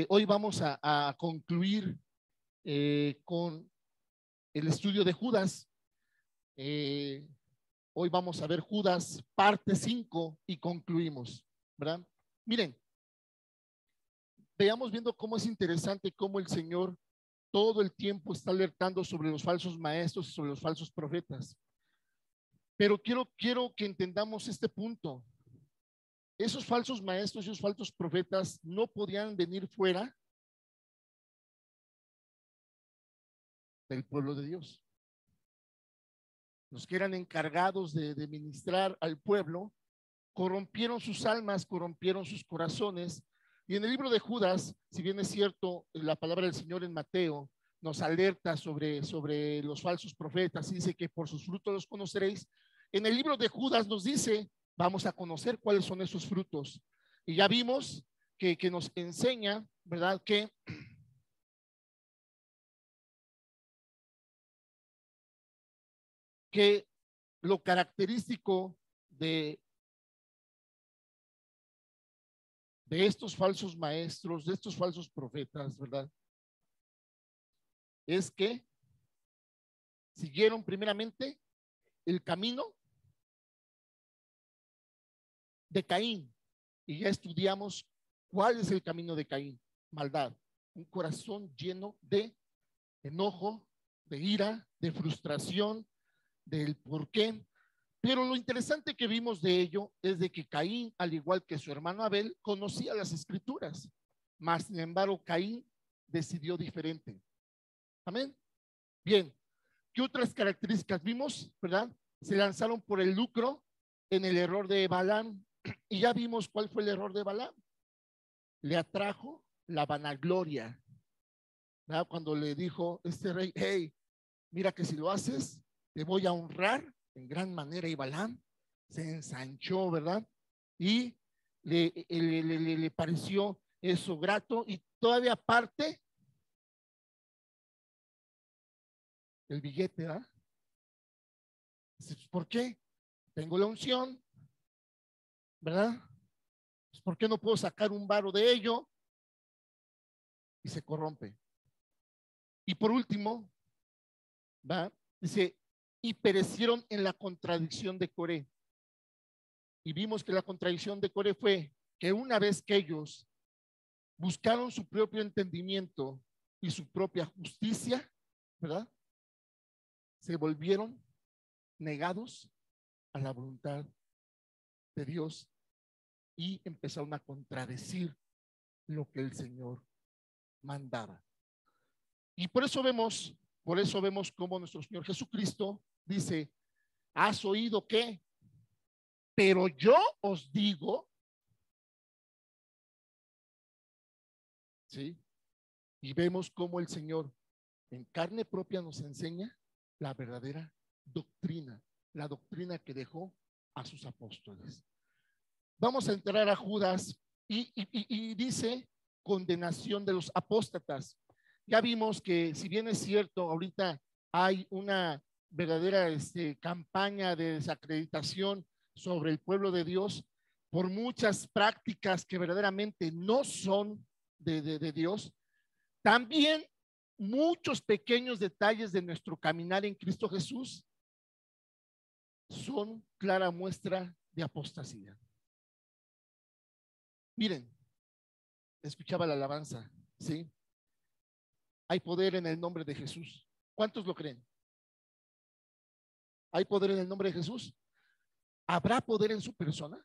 Hoy vamos a concluir con el estudio de Judas. Hoy vamos a ver Judas parte 5 y concluimos, ¿verdad? Miren, veamos viendo cómo es interesante cómo el Señor todo el tiempo está alertando sobre los falsos maestros y sobre los falsos profetas. Pero quiero que entendamos este punto. Esos falsos maestros y esos falsos profetas no podían venir fuera del pueblo de Dios. Los que eran encargados de ministrar al pueblo corrompieron sus almas, corrompieron sus corazones. Y en el libro de Judas, si bien es cierto, la palabra del Señor en Mateo nos alerta sobre los falsos profetas y dice que por sus frutos los conoceréis. En el libro de Judas nos dice, vamos a conocer cuáles son esos frutos. Y ya vimos que nos enseña, ¿verdad? Que lo característico de estos falsos maestros, de estos falsos profetas, ¿verdad? Es que siguieron primeramente el camino de Caín. Y ya estudiamos cuál es el camino de Caín. Maldad, un corazón lleno de enojo, de ira, de frustración, del por qué. Pero lo interesante que vimos de ello es de que Caín, al igual que su hermano Abel, conocía las escrituras, mas sin embargo Caín decidió diferente. Amén. Bien, ¿qué otras características vimos? ¿Verdad? Se lanzaron por el lucro en el error de Balaam. Y ya vimos cuál fue el error de Balaam. Le atrajo la vanagloria, ¿verdad? Cuando le dijo este rey, hey, mira que si lo haces, te voy a honrar en gran manera. Y Balaam se ensanchó, ¿verdad? Y le pareció eso grato y todavía aparte el billete, ¿verdad? ¿Por qué? Tengo la unción, ¿verdad? Pues, ¿por qué no puedo sacar un varo de ello? Y se corrompe. Y por último, ¿va? Dice, y perecieron en la contradicción de Coré. Y vimos que la contradicción de Coré fue que una vez que ellos buscaron su propio entendimiento y su propia justicia, ¿verdad? Se volvieron negados a la voluntad de Dios y empezaron a contradecir lo que el Señor mandaba. Y por eso vemos cómo nuestro Señor Jesucristo dice, ¿has oído qué? Pero yo os digo, ¿sí? Y vemos cómo el Señor en carne propia nos enseña la verdadera doctrina, la doctrina que dejó a sus apóstoles. Vamos a entrar a Judas y dice condenación de los apóstatas. Ya vimos que si bien es cierto, ahorita hay una verdadera campaña de desacreditación sobre el pueblo de Dios por muchas prácticas que verdaderamente no son de Dios. También muchos pequeños detalles de nuestro caminar en Cristo Jesús son clara muestra de apostasía. Miren, escuchaba la alabanza, ¿sí? Hay poder en el nombre de Jesús. ¿Cuántos lo creen? ¿Hay poder en el nombre de Jesús? ¿Habrá poder en su persona?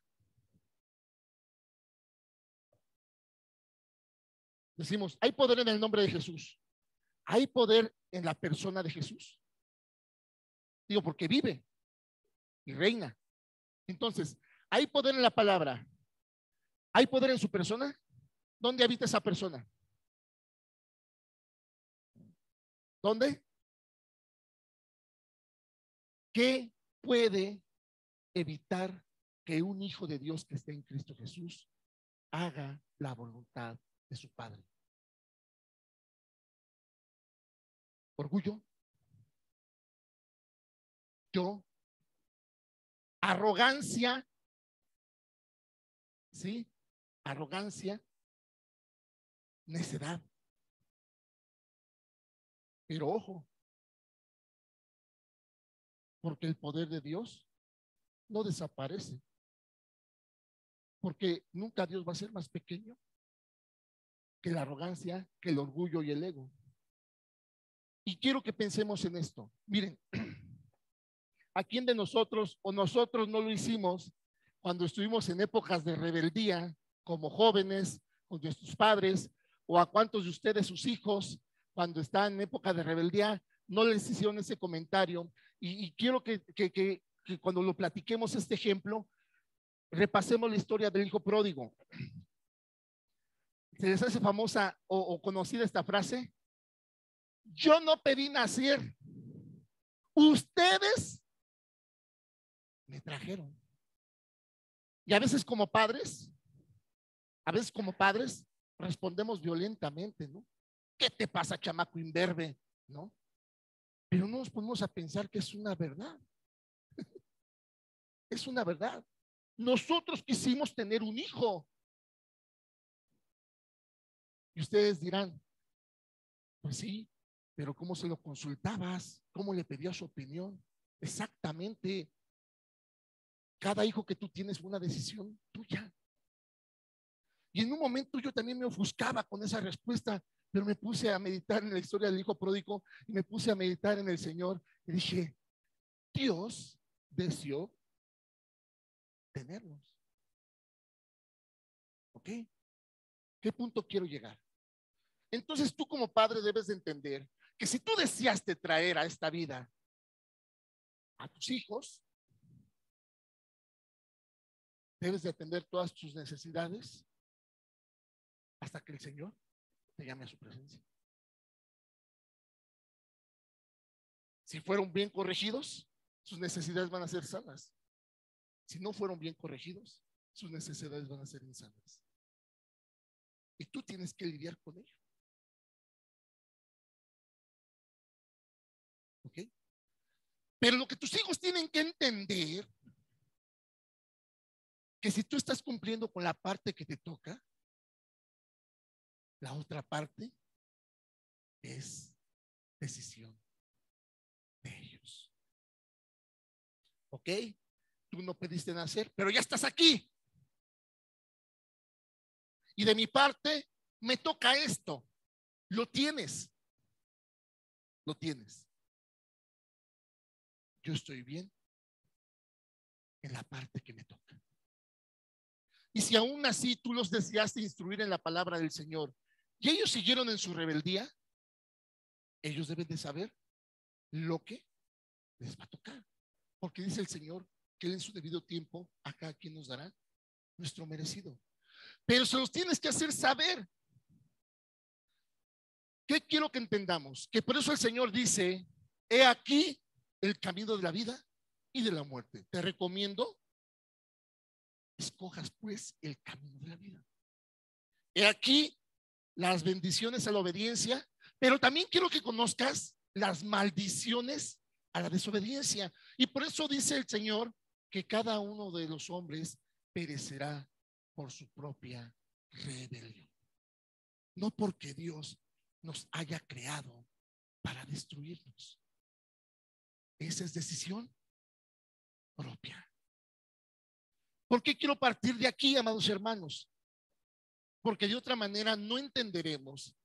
Decimos, hay poder en el nombre de Jesús. ¿Hay poder en la persona de Jesús? Digo, porque vive y reina. Entonces, ¿hay poder en la palabra? ¿Hay poder en su persona? ¿Dónde habita esa persona? ¿Dónde? ¿Qué puede evitar que un hijo de Dios que esté en Cristo Jesús haga la voluntad de su Padre? Orgullo, yo, arrogancia, ¿sí? Arrogancia, necedad. Pero ojo, porque el poder de Dios no desaparece, porque nunca Dios va a ser más pequeño que la arrogancia, que el orgullo y el ego. Y quiero que pensemos en esto. Miren, ¿a quién de nosotros o nosotros no lo hicimos cuando estuvimos en épocas de rebeldía, como jóvenes, con nuestros padres, o a cuántos de ustedes, sus hijos, cuando están en época de rebeldía, no les hicieron ese comentario? Y quiero que cuando lo platiquemos este ejemplo, repasemos la historia del hijo pródigo. ¿Se les hace famosa o conocida esta frase? Yo no pedí nacer, ustedes me trajeron. Y a veces como padres respondemos violentamente, ¿no? ¿Qué te pasa, chamaco imberbe? ¿No? Pero no nos ponemos a pensar que es una verdad. Es una verdad. Nosotros quisimos tener un hijo. Y ustedes dirán, pues sí, pero ¿cómo se lo consultabas? ¿Cómo le pedías su opinión? Exactamente. Cada hijo que tú tienes fue una decisión tuya. Y en un momento yo también me ofuscaba con esa respuesta, pero me puse a meditar en la historia del hijo pródigo y me puse a meditar en el Señor y dije, Dios deseó tenerlos. ¿Ok? ¿Qué punto quiero llegar? Entonces tú como padre debes de entender que si tú deseaste traer a esta vida a tus hijos, debes de atender todas tus necesidades hasta que el Señor te llame a su presencia. Si fueron bien corregidos, sus necesidades van a ser sanas. Si no fueron bien corregidos, sus necesidades van a ser insanas. Y tú tienes que lidiar con ello. ¿Ok? Pero lo que tus hijos tienen que entender, que si tú estás cumpliendo con la parte que te toca, la otra parte es decisión de ellos. ¿Ok? Tú no pediste nacer, pero ya estás aquí. Y de mi parte, me toca esto. Lo tienes. Lo tienes. Yo estoy bien en la parte que me toca. Y si aún así tú los deseaste instruir en la palabra del Señor y ellos siguieron en su rebeldía, ellos deben de saber lo que les va a tocar. Porque dice el Señor que Él en su debido tiempo a cada quien nos dará nuestro merecido. Pero se los tienes que hacer saber. ¿Qué quiero que entendamos? Que por eso el Señor dice, he aquí el camino de la vida y de la muerte. Te recomiendo, escojas pues el camino de la vida. He aquí las bendiciones a la obediencia, pero también quiero que conozcas las maldiciones a la desobediencia. Y por eso dice el Señor que cada uno de los hombres perecerá por su propia rebelión. No porque Dios nos haya creado para destruirnos. Esa es decisión propia. ¿Por qué quiero partir de aquí, amados hermanos? Porque de otra manera no entenderemos,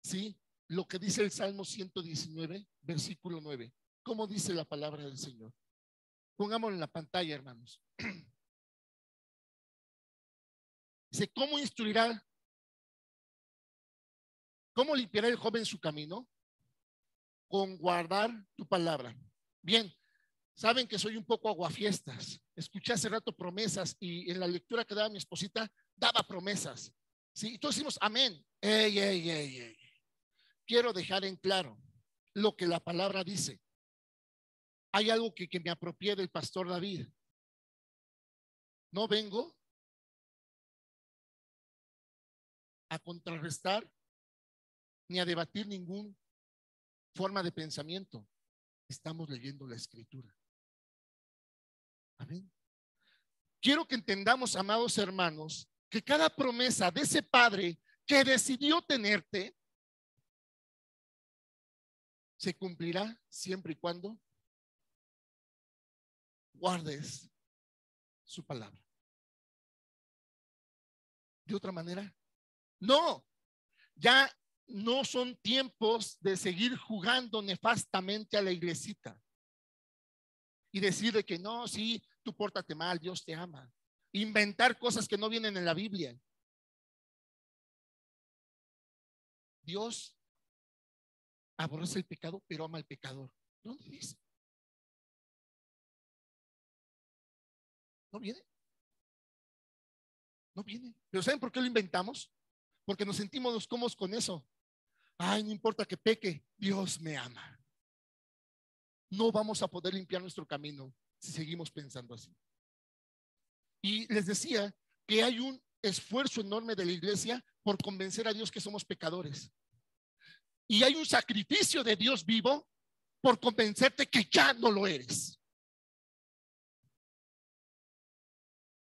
¿sí?, lo que dice el Salmo 119, versículo 9. ¿Cómo dice la palabra del Señor? Pongámoslo en la pantalla, hermanos. Dice, ¿cómo instruirá? ¿Cómo limpiará el joven su camino? Con guardar tu palabra. Bien, saben que soy un poco aguafiestas. Escuché hace rato promesas y en la lectura que daba mi esposita, daba promesas. Sí, y todos decimos amén. Ey, ey, ey, ey. Quiero dejar en claro lo que la palabra dice. Hay algo que me apropié del pastor David. No vengo a contrarrestar ni a debatir ninguna forma de pensamiento. Estamos leyendo la escritura. Amén. Quiero que entendamos, amados hermanos, que cada promesa de ese padre que decidió tenerte se cumplirá siempre y cuando guardes su palabra. De otra manera, no, ya no son tiempos de seguir jugando nefastamente a la iglesita y decirle que no, sí, tú pórtate mal, Dios te ama. Inventar cosas que no vienen en la Biblia. Dios aborrece el pecado, pero ama al pecador. ¿Dónde dice? No viene. No viene. Pero ¿saben por qué lo inventamos? Porque nos sentimos cómodos con eso. Ay, no importa que peque, Dios me ama. No vamos a poder limpiar nuestro camino si seguimos pensando así. Y les decía que hay un esfuerzo enorme de la iglesia por convencer a Dios que somos pecadores. Y hay un sacrificio de Dios vivo por convencerte que ya no lo eres.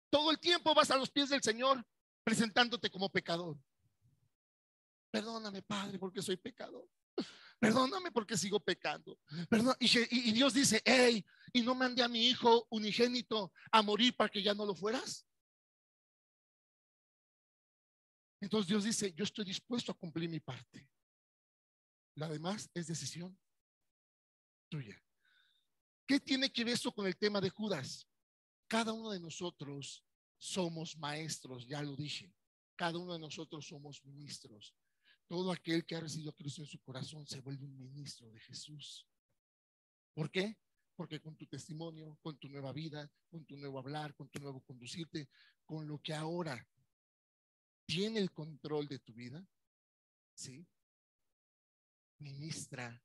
Todo el tiempo vas a los pies del Señor presentándote como pecador. Perdóname, Padre, porque soy pecador. Perdóname porque sigo pecando. Perdón. Y Dios dice, hey, ¿y no mandé a mi hijo unigénito a morir para que ya no lo fueras? Entonces Dios dice, yo estoy dispuesto a cumplir mi parte. La demás es decisión tuya. ¿Qué tiene que ver esto con el tema de Judas? Cada uno de nosotros somos maestros, ya lo dije. Cada uno de nosotros somos ministros. Todo aquel que ha recibido a Cristo en su corazón se vuelve un ministro de Jesús. ¿Por qué? Porque con tu testimonio, con tu nueva vida, con tu nuevo hablar, con tu nuevo conducirte, con lo que ahora tiene el control de tu vida, ¿sí? Ministra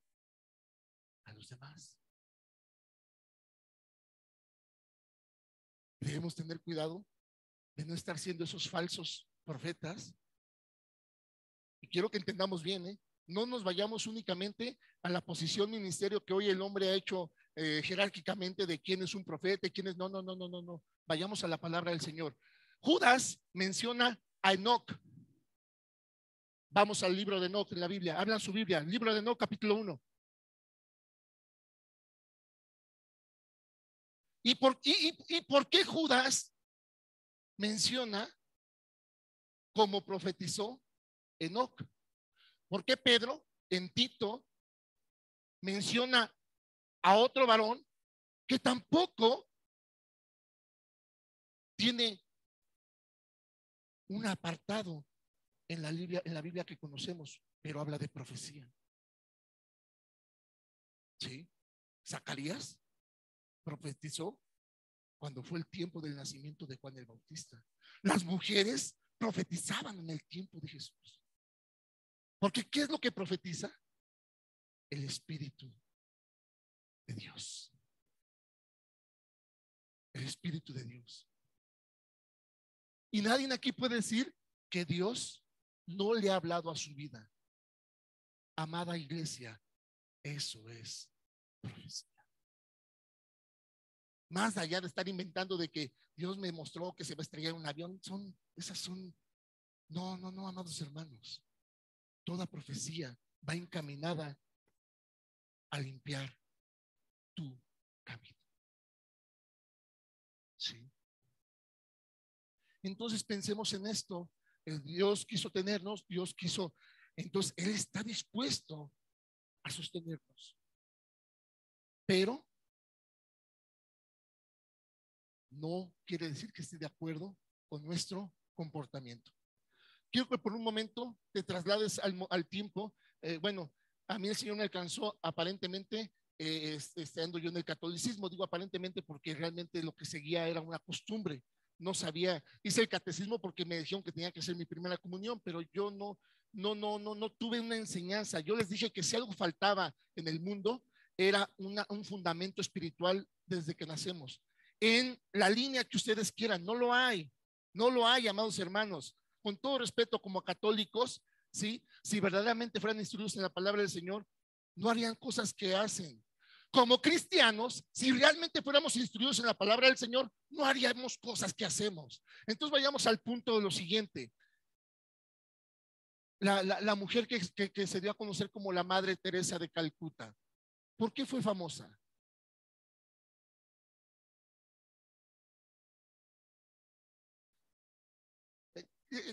a los demás. Debemos tener cuidado de no estar siendo esos falsos profetas. Y quiero que entendamos bien, no nos vayamos únicamente a la posición ministerio que hoy el hombre ha hecho jerárquicamente de quién es un profeta y quién es. No. Vayamos a la palabra del Señor. Judas menciona a Enoc. Vamos al libro de Enoc en la Biblia. Hablan su Biblia. Libro de Enoc, capítulo 1. ¿Y por qué Judas menciona como profetizó Enoc? ¿Por qué Pedro en Tito menciona a otro varón que tampoco tiene un apartado en la Biblia que conocemos, pero habla de profecía? ¿Sí? Zacarías profetizó cuando fue el tiempo del nacimiento de Juan el Bautista. Las mujeres profetizaban en el tiempo de Jesús. Porque ¿qué es lo que profetiza? El Espíritu de Dios. El Espíritu de Dios. Y nadie aquí puede decir que Dios no le ha hablado a su vida. Amada iglesia, eso es profecía. Más allá de estar inventando de que Dios me mostró que se va a estrellar un avión, esas son, no, amados hermanos. Toda profecía va encaminada a limpiar tu camino. Sí. Entonces pensemos en esto. Dios quiso tenernos, Dios quiso, entonces Él está dispuesto a sostenernos. Pero no quiere decir que esté de acuerdo con nuestro comportamiento. Quiero que por un momento te traslades al tiempo. Bueno, a mí el Señor me alcanzó aparentemente estando yo en el catolicismo. Digo aparentemente porque realmente lo que seguía era una costumbre. No sabía, hice el catecismo porque me dijeron que tenía que hacer mi primera comunión, pero yo no tuve una enseñanza. Yo les dije que si algo faltaba en el mundo era un fundamento espiritual desde que nacemos. En la línea que ustedes quieran, no lo hay, amados hermanos. Con todo respeto, como católicos, ¿sí? Si verdaderamente fueran instruidos en la palabra del Señor, no harían cosas que hacen. Como cristianos, si realmente fuéramos instruidos en la palabra del Señor, no haríamos cosas que hacemos. Entonces vayamos al punto de lo siguiente. la mujer que se dio a conocer como la Madre Teresa de Calcuta. ¿Por qué fue famosa?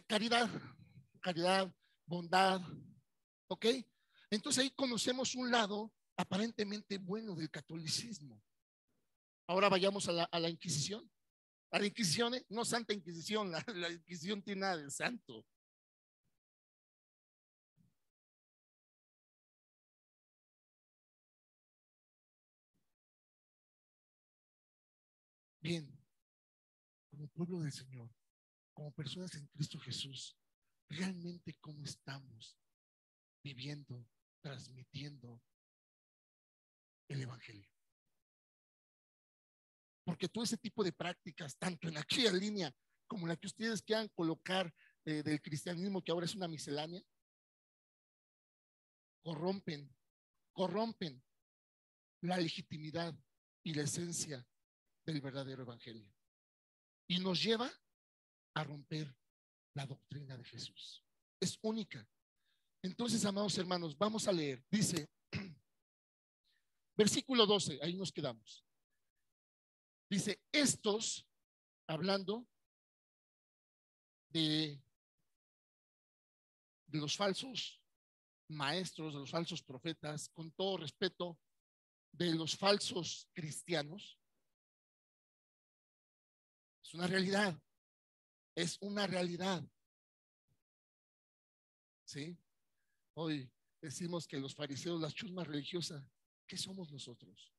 Caridad, caridad, bondad, ¿ok? Entonces ahí conocemos un lado aparentemente bueno del catolicismo. Ahora vayamos a la Inquisición. A la Inquisición, no Santa Inquisición, la Inquisición tiene nada de santo. Bien, como pueblo del Señor, como personas en Cristo Jesús, realmente cómo estamos viviendo, transmitiendo el Evangelio. Porque todo ese tipo de prácticas, tanto en aquella línea como la que ustedes quieran colocar del cristianismo, que ahora es una miscelánea, corrompen, corrompen la legitimidad y la esencia del verdadero Evangelio. Y nos lleva a romper la doctrina de Jesús. Es única. Entonces, amados hermanos, vamos a leer. Dice, versículo 12, ahí nos quedamos. Dice, estos, hablando de, de los falsos maestros, de los falsos profetas, con todo respeto, de los falsos cristianos, es una realidad, es una realidad. ¿Sí? Hoy decimos que los fariseos, las chusmas religiosas, ¿qué somos nosotros?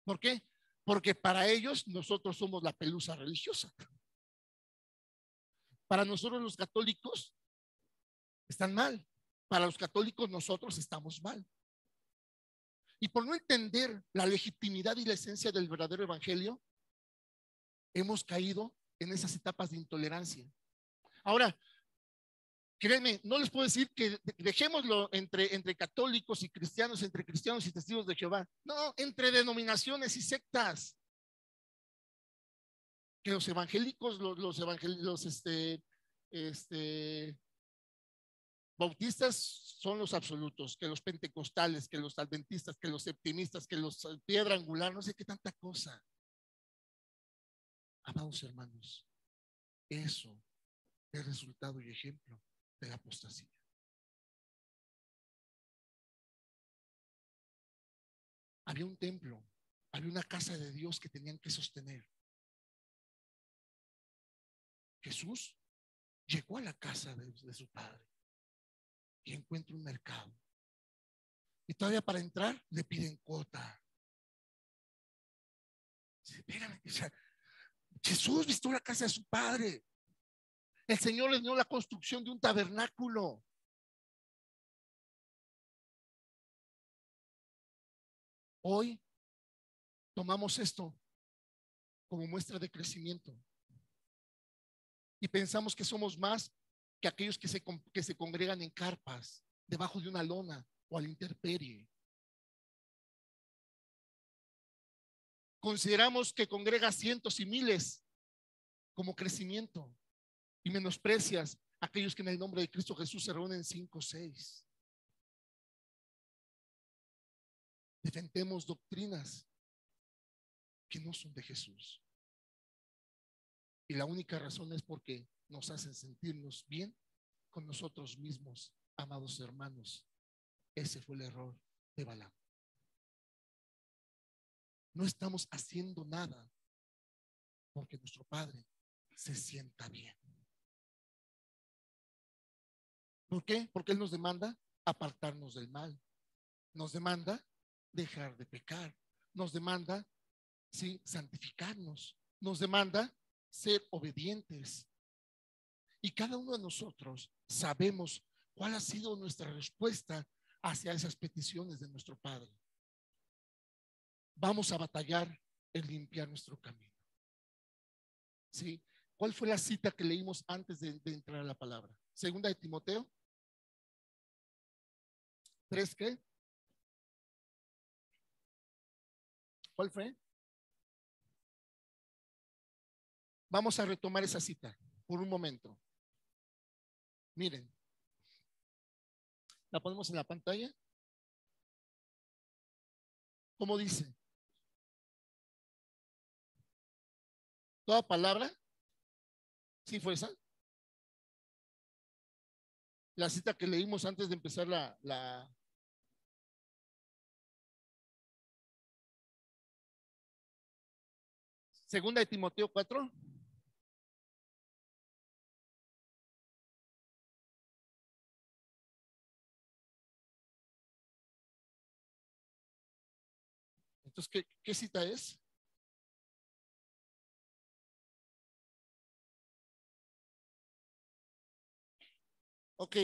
¿Por qué? Porque para ellos nosotros somos la pelusa religiosa. Para nosotros los católicos están mal. Para los católicos nosotros estamos mal. Y por no entender la legitimidad y la esencia del verdadero evangelio, hemos caído en esas etapas de intolerancia. Ahora, créanme, no les puedo decir que dejémoslo entre católicos y cristianos, entre cristianos y testigos de Jehová. No, entre denominaciones y sectas. Que los evangélicos, este, bautistas son los absolutos, que los pentecostales, que los adventistas, que los septimistas, que los piedra angular, no sé qué tanta cosa. Amados hermanos, eso es resultado y ejemplo de la apostasía. Había un templo, había una casa de Dios que tenían que sostener. Jesús llegó a la casa de su padre y encuentra un mercado. Y todavía para entrar le piden cuota. Espérame, o sea, Jesús visitó la casa de su padre. El Señor les dio la construcción de un tabernáculo. Hoy tomamos esto como muestra de crecimiento y pensamos que somos más que aquellos que se congregan en carpas, debajo de una lona o a la intemperie. Consideramos que congrega cientos y miles como crecimiento y menosprecias a aquellos que en el nombre de Cristo Jesús se reúnen 5 o 6. Defendemos doctrinas que no son de Jesús. Y la única razón es porque nos hacen sentirnos bien con nosotros mismos, amados hermanos. Ese fue el error de Balaam. No estamos haciendo nada porque nuestro Padre se sienta bien. ¿Por qué? Porque Él nos demanda apartarnos del mal. Nos demanda dejar de pecar. Nos demanda, sí, santificarnos. Nos demanda ser obedientes. Y cada uno de nosotros sabemos cuál ha sido nuestra respuesta hacia esas peticiones de nuestro Padre. Vamos a batallar en limpiar nuestro camino. ¿Sí? ¿Cuál fue la cita que leímos antes de entrar a la palabra? Segunda de Timoteo 3, ¿qué? ¿Cuál fue? Vamos a retomar esa cita. por un momento. Miren, la ponemos en la pantalla. ¿Cómo dice? Toda palabra, ¿sí fue esa? La cita que leímos antes de empezar la segunda de Timoteo 4. Entonces, ¿qué cita es? Ok,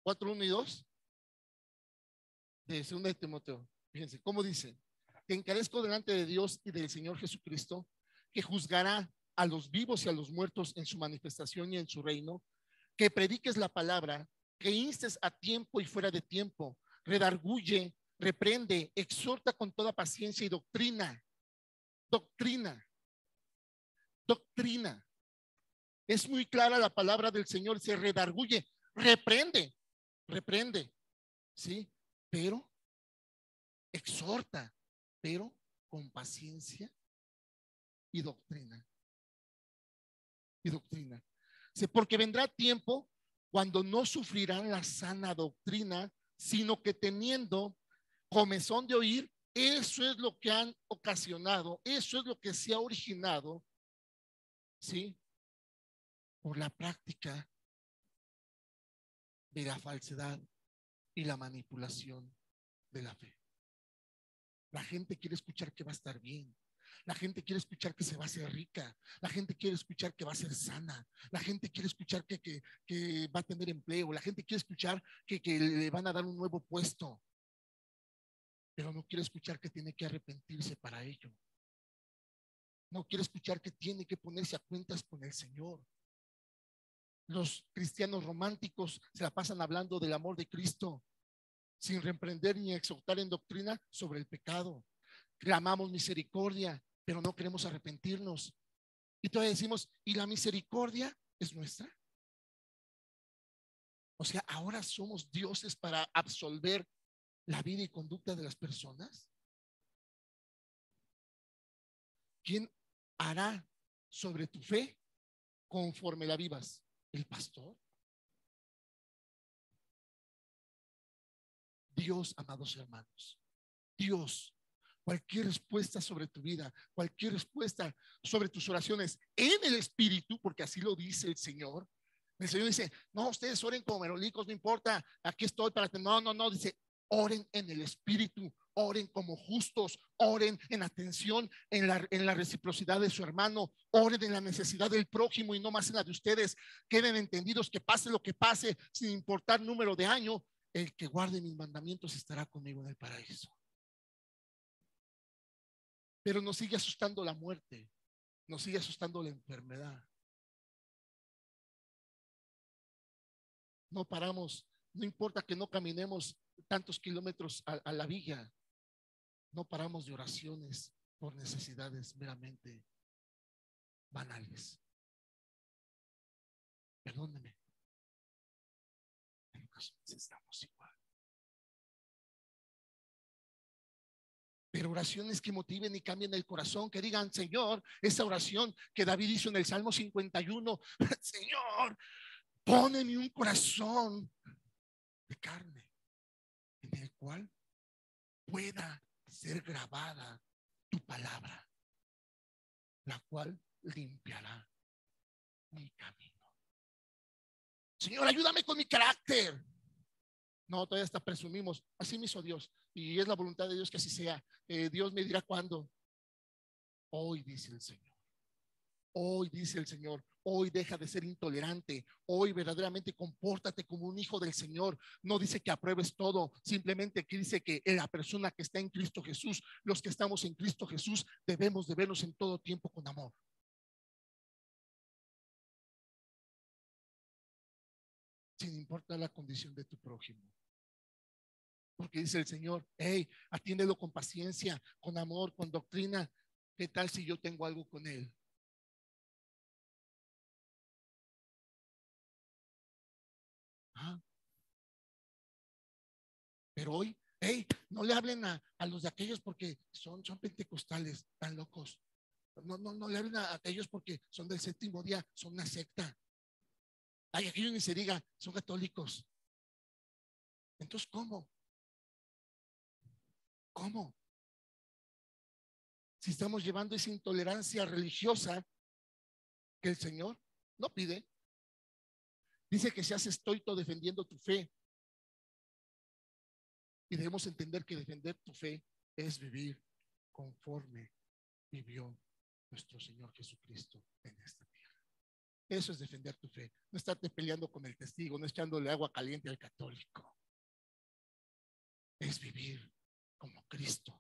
4, 1 y 2 de segunda de Timoteo. Fíjense, ¿cómo dice? Te encarezco delante de Dios y del Señor Jesucristo, que juzgará a los vivos y a los muertos en su manifestación y en su reino, que prediques la palabra, que instes a tiempo y fuera de tiempo, redarguye, reprende, exhorta con toda paciencia y doctrina. Doctrina, doctrina. Es muy clara la palabra del Señor, se redarguye, reprende, reprende, ¿sí? Pero exhorta, pero con paciencia y doctrina. Y doctrina. Sí, porque vendrá tiempo cuando no sufrirán la sana doctrina, sino que teniendo comezón de oír, eso es lo que han ocasionado, eso es lo que se ha originado, ¿sí? Por la práctica de la falsedad y la manipulación de la fe. La gente quiere escuchar que va a estar bien. La gente quiere escuchar que se va a hacer rica. La gente quiere escuchar que va a ser sana. La gente quiere escuchar que va a tener empleo. La gente quiere escuchar que le van a dar un nuevo puesto. Pero no quiere escuchar que tiene que arrepentirse para ello. No quiere escuchar que tiene que ponerse a cuentas con el Señor. Los cristianos románticos se la pasan hablando del amor de Cristo, sin reprender ni exhortar en doctrina sobre el pecado. Clamamos misericordia, pero no queremos arrepentirnos. Y todavía decimos, ¿y la misericordia es nuestra? O sea, ahora somos dioses para absolver la vida y conducta de las personas. ¿Quién hará sobre tu fe conforme la vivas? ¿El pastor? Dios, amados hermanos, Dios, cualquier respuesta sobre tu vida, cualquier respuesta sobre tus oraciones en el Espíritu, porque así lo dice el Señor. El Señor dice, no, ustedes oren como merolicos, no importa, aquí estoy para que no, dice, oren en el Espíritu, oren como justos, oren en atención, en la reciprocidad de su hermano, oren en la necesidad del prójimo y no más en la de ustedes. Queden entendidos que pase lo que pase, sin importar número de año, el que guarde mis mandamientos estará conmigo en el paraíso. Pero nos sigue asustando la muerte, nos sigue asustando la enfermedad. No paramos, no importa que no caminemos tantos kilómetros a la villa, no paramos de oraciones por necesidades meramente banales. Perdóneme, en ocasiones estamos igual. Pero oraciones que motiven y cambien el corazón, que digan, Señor, esa oración que David hizo en el Salmo 51, Señor, póneme un corazón de carne en el cual pueda ser grabada tu palabra, la cual limpiará mi camino. Señor, ayúdame con mi carácter. No, todavía hasta presumimos. Así me hizo Dios y es la voluntad de Dios que así sea. Dios me dirá cuándo. Hoy dice el Señor. Hoy dice el Señor, hoy deja de ser intolerante, hoy verdaderamente compórtate como un hijo del Señor. No dice que apruebes todo, simplemente que dice que la persona que está en Cristo Jesús, los que estamos en Cristo Jesús, debemos de vernos en todo tiempo con amor. Sin importar la condición de tu prójimo. Porque dice el Señor, hey, atiéndelo con paciencia, con amor, con doctrina. ¿Qué tal si yo tengo algo con él? ¿Ah? Pero hoy, hey, no le hablen a los de aquellos porque son pentecostales, tan locos. No le hablen a aquellos porque son del séptimo día, son una secta. Ay, aquellos ni se diga, son católicos. Entonces, ¿cómo? ¿Cómo? Si estamos llevando esa intolerancia religiosa que el Señor no pide. Dice que seas estoico defendiendo tu fe. Y debemos entender que defender tu fe es vivir conforme vivió nuestro Señor Jesucristo en esta tierra. Eso es defender tu fe. No estarte peleando con el testigo, no echándole agua caliente al católico. Es vivir como Cristo.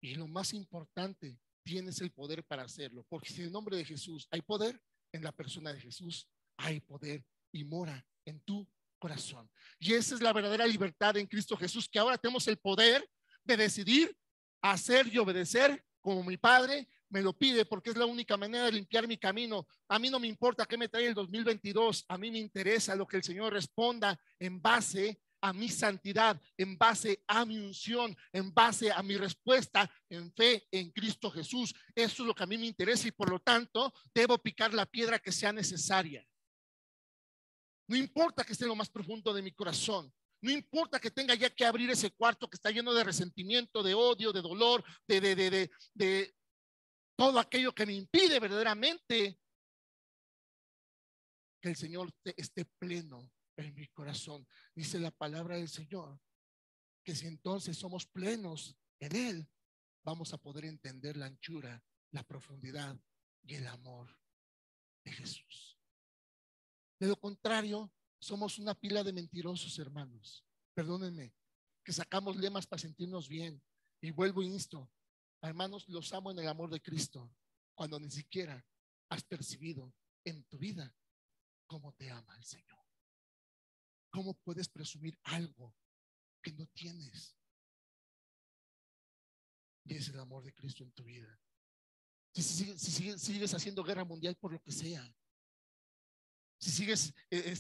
Y lo más importante, tienes el poder para hacerlo. Porque si en el nombre de Jesús hay poder, en la persona de Jesús hay poder y mora en tu corazón. Y esa es la verdadera libertad en Cristo Jesús, que ahora tenemos el poder de decidir hacer y obedecer como mi Padre me lo pide, porque es la única manera de limpiar mi camino. A mí no me importa qué me trae el 2022, a mí me interesa lo que el Señor responda en base a mi santidad, en base a mi unción, en base a mi respuesta en fe en Cristo Jesús. Eso es lo que a mí me interesa y por lo tanto debo picar la piedra que sea necesaria. No importa que esté en lo más profundo de mi corazón. No importa que tenga ya que abrir ese cuarto que está lleno de resentimiento, de odio, de dolor, de todo aquello que me impide verdaderamente que el Señor esté pleno en mi corazón. Dice la palabra del Señor que si entonces somos plenos en Él, vamos a poder entender la anchura, la profundidad y el amor de Jesús. De lo contrario, somos una pila de mentirosos, hermanos. Perdónenme, que sacamos lemas para sentirnos bien. Y vuelvo e insto, hermanos, los amo en el amor de Cristo, cuando ni siquiera has percibido en tu vida cómo te ama el Señor. ¿Cómo puedes presumir algo que no tienes? Y es el amor de Cristo en tu vida. Si sigues haciendo guerra mundial por lo que sea, si sigues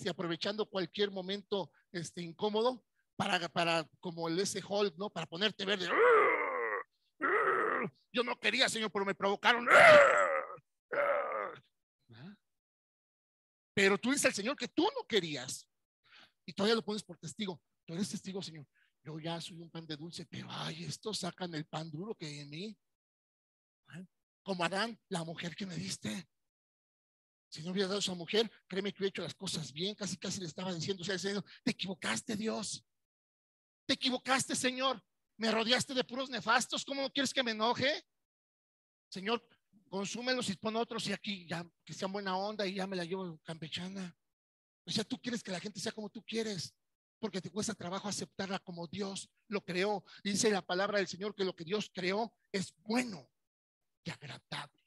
aprovechando cualquier momento incómodo para como el ese Hulk, ¿no? Para ponerte verde. Yo no quería, Señor, pero me provocaron. Pero tú dices al Señor que tú no querías y todavía lo pones por testigo. Tú eres testigo, Señor. Yo ya soy un pan de dulce, pero ay, estos sacan el pan duro que hay en mí. Como Adán, la mujer que me diste. Si no hubiera dado a esa mujer, créeme que hubiera hecho las cosas bien. Casi, casi le estaba diciendo, o sea, Señor, te equivocaste, Dios. Te equivocaste, Señor. Me rodeaste de puros nefastos. ¿Cómo no quieres que me enoje? Señor, consúmelos y pon otros y aquí ya que sean buena onda y ya me la llevo campechana. O sea, tú quieres que la gente sea como tú quieres, porque te cuesta trabajo aceptarla como Dios lo creó. Dice la palabra del Señor que lo que Dios creó es bueno y agradable.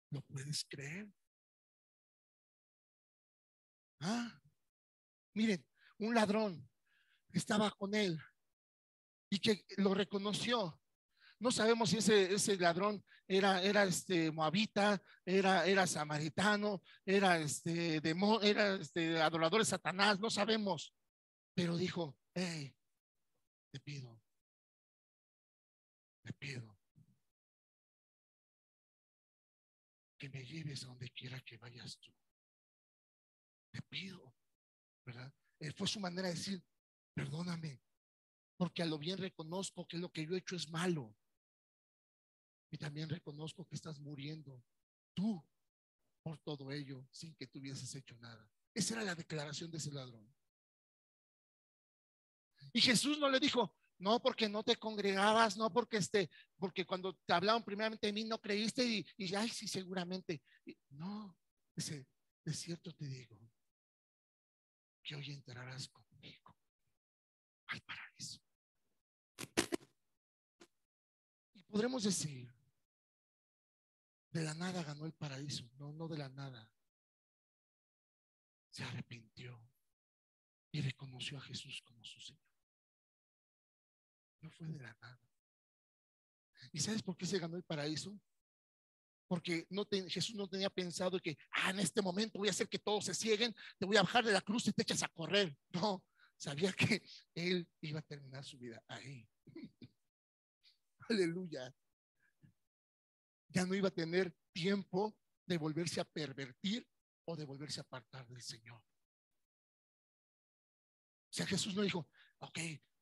¿Lo puedes creer? Ah, miren, un ladrón estaba con él y que lo reconoció. No sabemos si ese ladrón era moabita, era samaritano, era adorador de Satanás, no sabemos. Pero dijo, hey, te pido, te pido que me lleves a donde quiera que vayas tú. Te pido, ¿verdad? Fue su manera de decir, perdóname, porque a lo bien reconozco que lo que yo he hecho es malo. Y también reconozco que estás muriendo tú por todo ello sin que tú hubieses hecho nada. Esa era la declaración de ese ladrón. Y Jesús no le dijo, no porque no te congregabas, no porque porque cuando te hablaban primeramente de mí no creíste y ay, sí, seguramente. No, dice, de cierto te digo que hoy entrarás conmigo al paraíso. Y podremos decir, de la nada ganó el paraíso. No, no de la nada. se arrepintió y reconoció a Jesús como su Señor. No fue de la nada. ¿Y sabes por qué se ganó el paraíso? Porque Jesús no tenía pensado que en este momento voy a hacer que todos se cieguen, te voy a bajar de la cruz y te echas a correr. No, sabía que él iba a terminar su vida ahí. Aleluya. Ya no iba a tener tiempo de volverse a pervertir o de volverse a apartar del Señor. O sea, Jesús no dijo, ok,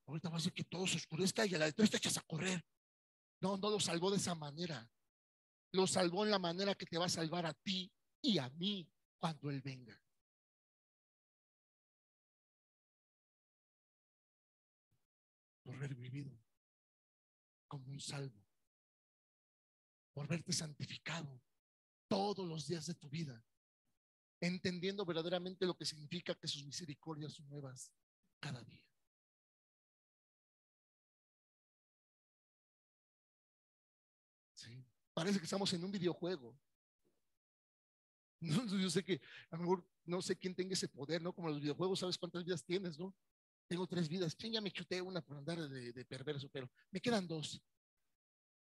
ahorita va a hacer que todo se oscurezca y a la de tres te echas a correr. No, no lo salvó de esa manera. Lo salvó en la manera que te va a salvar a ti y a mí cuando Él venga. Por haber vivido como un salvo, por verte santificado todos los días de tu vida, entendiendo verdaderamente lo que significa que sus misericordias son nuevas cada día. Sí. Parece que estamos en un videojuego. No, yo sé que a lo mejor no sé quién tenga ese poder, ¿no? Como los videojuegos, sabes cuántas vidas tienes, ¿no? Tengo 3 vidas. Ya me chuté una por andar de perverso, pero me quedan 2.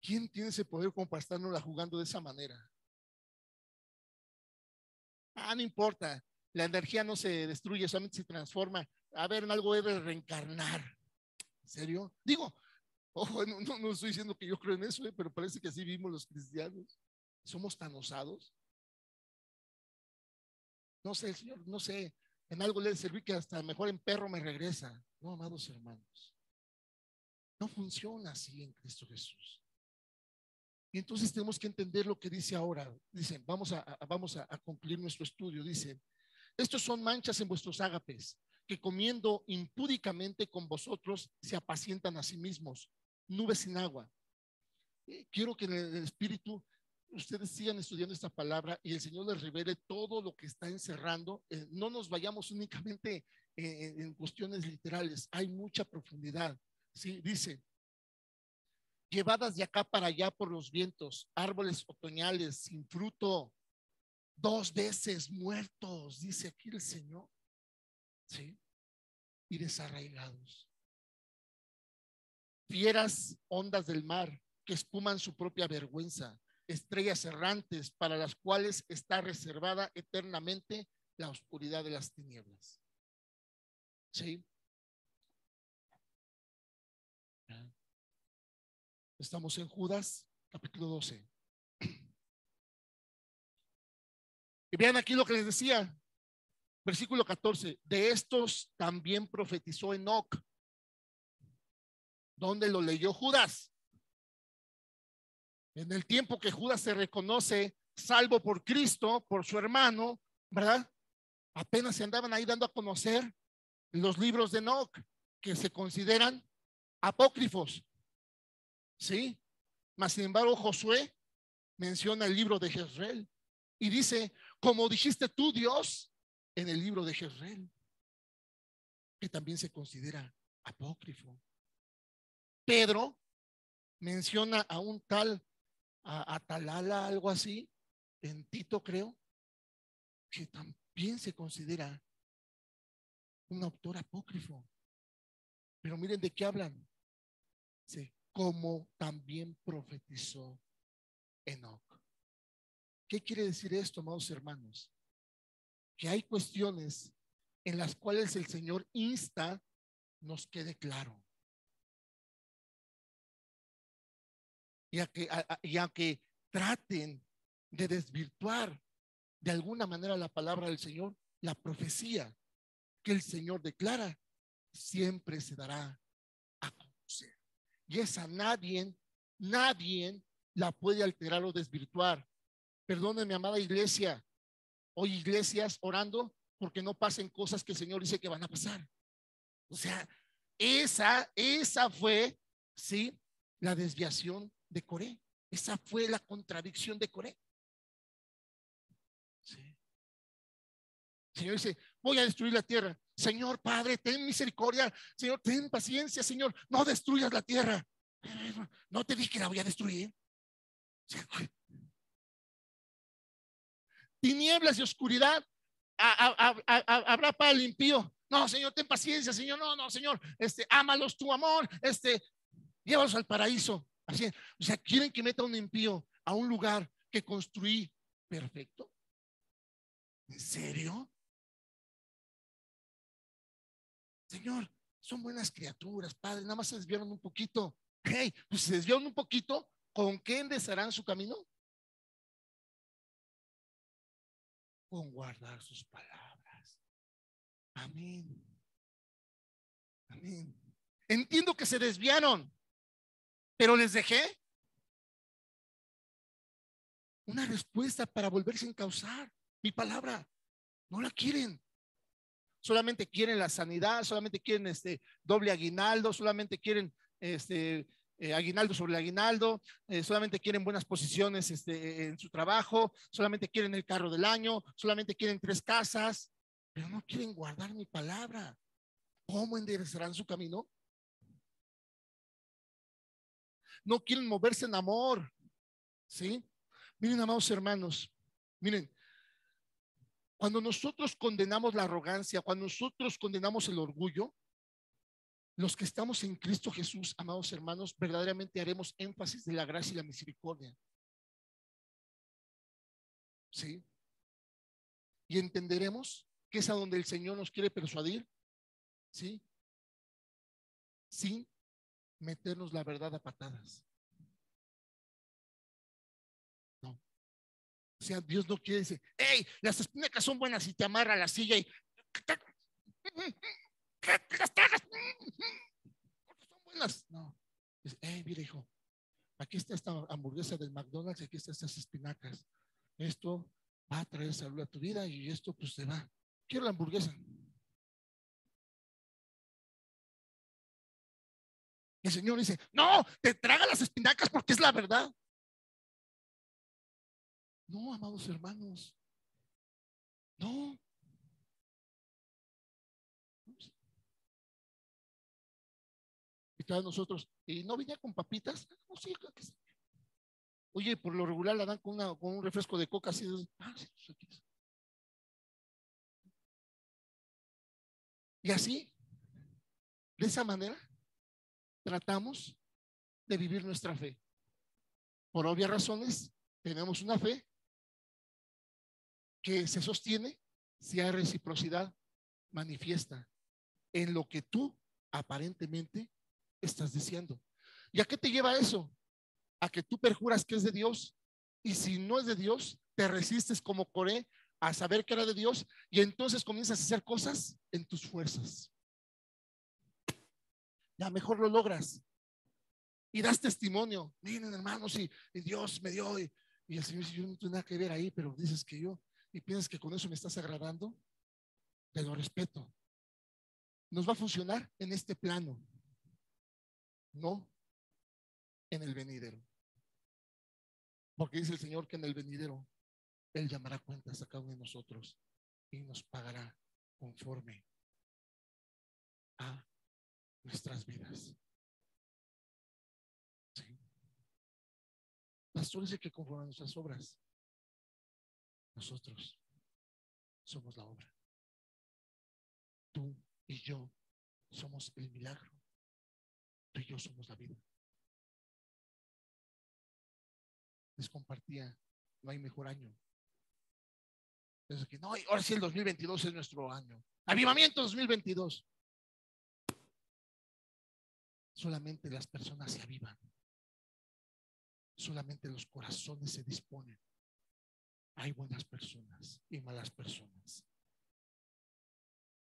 ¿Quién tiene ese poder como para estarnos jugando de esa manera? No importa. La energía no se destruye, solamente se transforma. A ver, en algo debe reencarnar. ¿En serio? Digo, ojo, no estoy diciendo que yo creo en eso, pero parece que así vivimos los cristianos. Somos tan osados. No sé, el Señor, no sé. En algo le serví que hasta mejor en perro me regresa. No, amados hermanos. No funciona así en Cristo Jesús. Y entonces tenemos que entender lo que dice ahora. Dicen, vamos a concluir nuestro estudio. Dice, estos son manchas en vuestros ágapes, que comiendo impúdicamente con vosotros se apacientan a sí mismos, nubes sin agua. Quiero que en el espíritu ustedes sigan estudiando esta palabra y el Señor les revele todo lo que está encerrando. No nos vayamos únicamente en cuestiones literales, hay mucha profundidad. Sí, dice, llevadas de acá para allá por los vientos, árboles otoñales sin fruto, 2 veces muertos, dice aquí el Señor. Sí, y desarraigados. Fieras ondas del mar que espuman su propia vergüenza, estrellas errantes para las cuales está reservada eternamente la oscuridad de las tinieblas. Sí. Estamos en Judas, capítulo 12. Y vean aquí lo que les decía, versículo 14. De estos también profetizó Enoc. ¿Dónde lo leyó Judas? En el tiempo que Judas se reconoce salvo por Cristo, por su hermano, ¿verdad? Apenas se andaban ahí dando a conocer los libros de Enoc, que se consideran apócrifos. ¿Sí? Mas sin embargo, Josué menciona el libro de Jezreel y dice, como dijiste tú, Dios, en el libro de Jezreel, que también se considera apócrifo. Pedro menciona a un tal Atalala, algo así, en Tito creo, que también se considera un autor apócrifo. Pero miren de qué hablan. Sí, como también profetizó Enoc. ¿Qué quiere decir esto, amados hermanos? Que hay cuestiones en las cuales el Señor insta, nos quede claro. Y aunque traten de desvirtuar de alguna manera la palabra del Señor, la profecía que el Señor declara siempre se dará a conocer. Y esa nadie la puede alterar o desvirtuar. Perdónenme, amada iglesia, hoy iglesias orando porque no pasen cosas que el Señor dice que van a pasar. O sea, esa fue, sí, la desviación de Coré. Esa fue la contradicción de Coré. Sí. El Señor dice, voy a destruir la tierra. Señor Padre, ten misericordia. Señor, ten paciencia, Señor. No destruyas la tierra. No te dije que la voy a destruir. Tinieblas y oscuridad. Habrá para el impío. No, Señor, ten paciencia, Señor. No, no, Señor, ámalos tu amor, llévalos al paraíso. Así, o sea, quieren que meta un impío a un lugar que construí perfecto. ¿En serio? Señor, son buenas criaturas, Padre, nada más se desviaron un poquito. Hey, pues se desviaron un poquito, ¿con qué enderezarán su camino? Con guardar sus palabras. Amén. Amén. Entiendo que se desviaron, pero les dejé una respuesta para volverse a encauzar. Mi palabra, no la quieren. Solamente quieren la sanidad, solamente quieren doble aguinaldo, solamente quieren aguinaldo sobre aguinaldo, solamente quieren buenas posiciones en su trabajo, solamente quieren el carro del año, solamente quieren 3 casas, pero no quieren guardar mi palabra. ¿Cómo enderezarán su camino? No quieren moverse en amor. ¿Sí? Miren, amados hermanos, miren, cuando nosotros condenamos la arrogancia, cuando nosotros condenamos el orgullo, los que estamos en Cristo Jesús, amados hermanos, verdaderamente haremos énfasis de la gracia y la misericordia. ¿Sí? Y entenderemos que es a donde el Señor nos quiere persuadir, ¿sí? Sin meternos la verdad a patadas. No. O sea, Dios no quiere decir, hey, las espinacas son buenas y te amarra a la silla y las tragas porque son buenas. No. Dice, hey, mira, hijo, aquí está esta hamburguesa del McDonald's, aquí están estas espinacas. Esto va a traer salud a tu vida y esto pues te va. Quiero la hamburguesa. El Señor dice, no, te traga las espinacas porque es la verdad. No, amados hermanos. No. Y todos nosotros, ¿y no venía con papitas? No, sí, creo que sí. Oye, por lo regular la dan con un refresco de coca así. Sí. Y así, de esa manera, tratamos de vivir nuestra fe. Por obvias razones, tenemos una fe que se sostiene si hay reciprocidad manifiesta en lo que tú aparentemente estás diciendo. ¿Y a qué te lleva eso? A que tú perjuras que es de Dios y si no es de Dios, te resistes como Coré a saber que era de Dios y entonces comienzas a hacer cosas en tus fuerzas. Ya mejor lo logras y das testimonio. Miren, hermanos, y Dios me dio y el Señor dice, yo no tengo nada que ver ahí, pero dices que yo y piensas que con eso me estás agradando, te lo respeto. Nos va a funcionar en este plano, no en el venidero. Porque dice el Señor que en el venidero Él llamará cuentas a cada uno de nosotros y nos pagará conforme a nuestras vidas. ¿Sí? Pastor dice que conforme a nuestras obras, nosotros somos la obra. Tú y yo somos el milagro. Tú y yo somos la vida. Les compartía, no hay mejor año. Entonces, que no, ahora sí el 2022 es nuestro año. Avivamiento 2022. Solamente las personas se avivan. Solamente los corazones se disponen. Hay buenas personas y malas personas.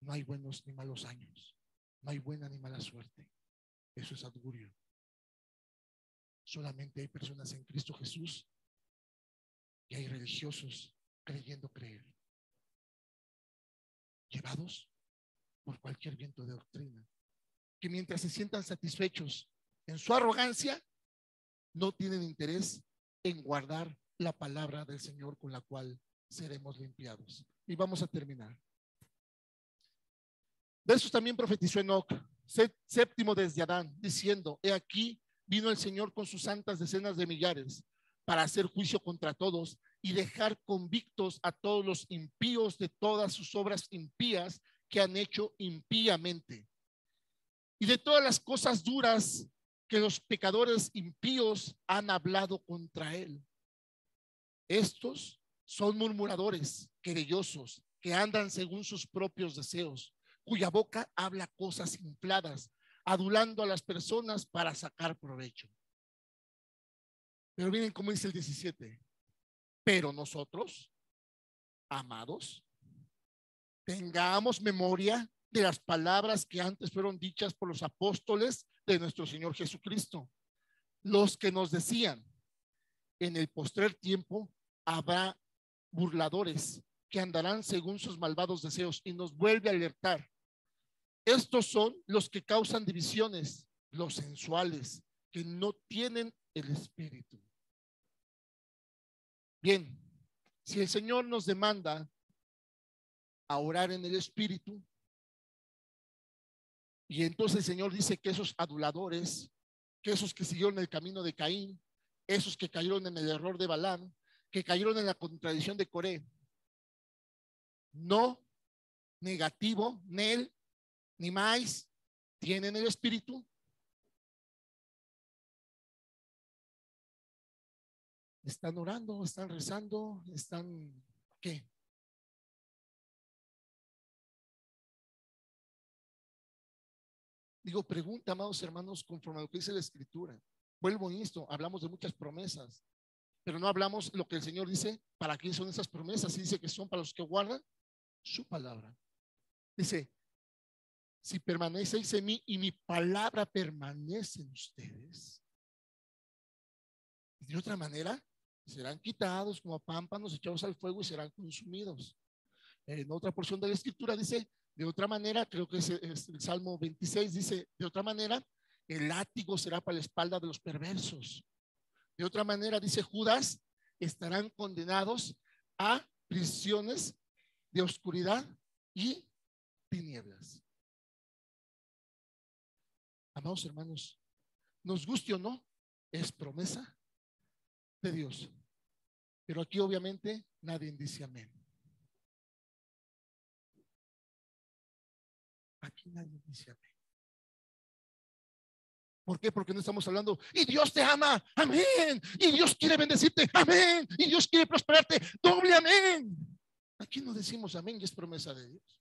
No hay buenos ni malos años. No hay buena ni mala suerte. Eso es augurio. Solamente hay personas en Cristo Jesús y hay religiosos creyendo creer, llevados por cualquier viento de doctrina, que mientras se sientan satisfechos en su arrogancia, no tienen interés en guardar la palabra del Señor con la cual seremos limpiados. Y vamos a terminar. De eso también profetizó Enoc, séptimo desde Adán, diciendo, he aquí vino el Señor con sus santas decenas de millares para hacer juicio contra todos y dejar convictos a todos los impíos de todas sus obras impías que han hecho impíamente, y de todas las cosas duras que los pecadores impíos han hablado contra él. Estos son murmuradores, querellosos, que andan según sus propios deseos, cuya boca habla cosas infladas, adulando a las personas para sacar provecho. Pero miren cómo dice el 17. Pero nosotros, amados, tengamos memoria de las palabras que antes fueron dichas por los apóstoles de nuestro Señor Jesucristo, los que nos decían: en el postrer tiempo habrá burladores que andarán según sus malvados deseos. Y nos vuelve a alertar: estos son los que causan divisiones, los sensuales, que no tienen el espíritu. Bien, si el Señor nos demanda a orar en el espíritu, y entonces el Señor dice que esos aduladores, que esos que siguieron el camino de Caín, esos que cayeron en el error de Balaam, que cayeron en la contradicción de Coré, no negativo, nel, ni más, tienen el espíritu. Están orando, están rezando, están ¿qué? Digo, pregunta, amados hermanos, conforme a lo que dice la Escritura. Vuelvo a esto, hablamos de muchas promesas, pero no hablamos lo que el Señor dice, para quién son esas promesas. Y dice que son para los que guardan su palabra. Dice: si permanecéis en mí y mi palabra permanece en ustedes, de otra manera serán quitados como pámpanos echados al fuego y serán consumidos. En otra porción de la Escritura dice: de otra manera, creo que es el Salmo 26, dice: de otra manera, el látigo será para la espalda de los perversos. De otra manera, dice Judas, estarán condenados a prisiones de oscuridad y tinieblas. Amados hermanos, nos guste o no, es promesa de Dios. Pero aquí obviamente nadie dice amén. Aquí nadie dice amén. ¿Por qué? Porque no estamos hablando y Dios te ama, amén, y Dios quiere bendecirte, amén, y Dios quiere prosperarte, doble amén. Aquí no decimos amén y es promesa de Dios.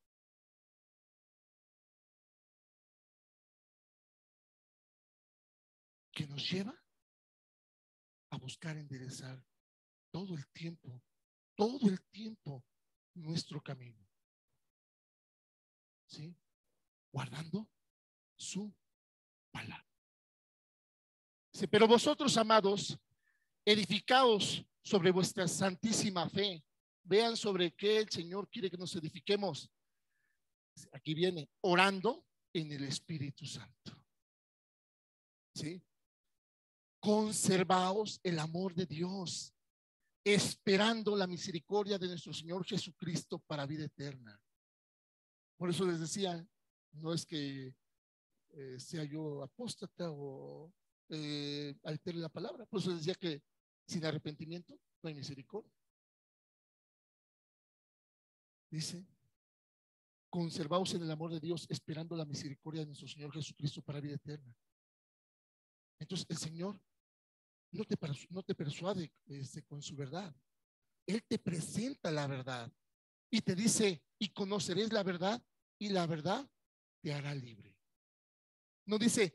Que nos lleva a buscar enderezar todo el tiempo nuestro camino, ¿sí? Guardando su palabra. Sí, pero vosotros, amados, edificaos sobre vuestra santísima fe. Vean sobre qué el Señor quiere que nos edifiquemos. Aquí viene: orando en el Espíritu Santo. ¿Sí? Conservaos el amor de Dios, esperando la misericordia de nuestro Señor Jesucristo para vida eterna. Por eso les decía, no es que sea yo apóstata o altere la palabra. Por eso les decía que sin arrepentimiento no hay misericordia. Dice: conservaos en el amor de Dios, esperando la misericordia de nuestro Señor Jesucristo para vida eterna. Entonces el Señor no te persuade con su verdad. Él te presenta la verdad y te dice: y conoceréis la verdad y la verdad te hará libre. No dice: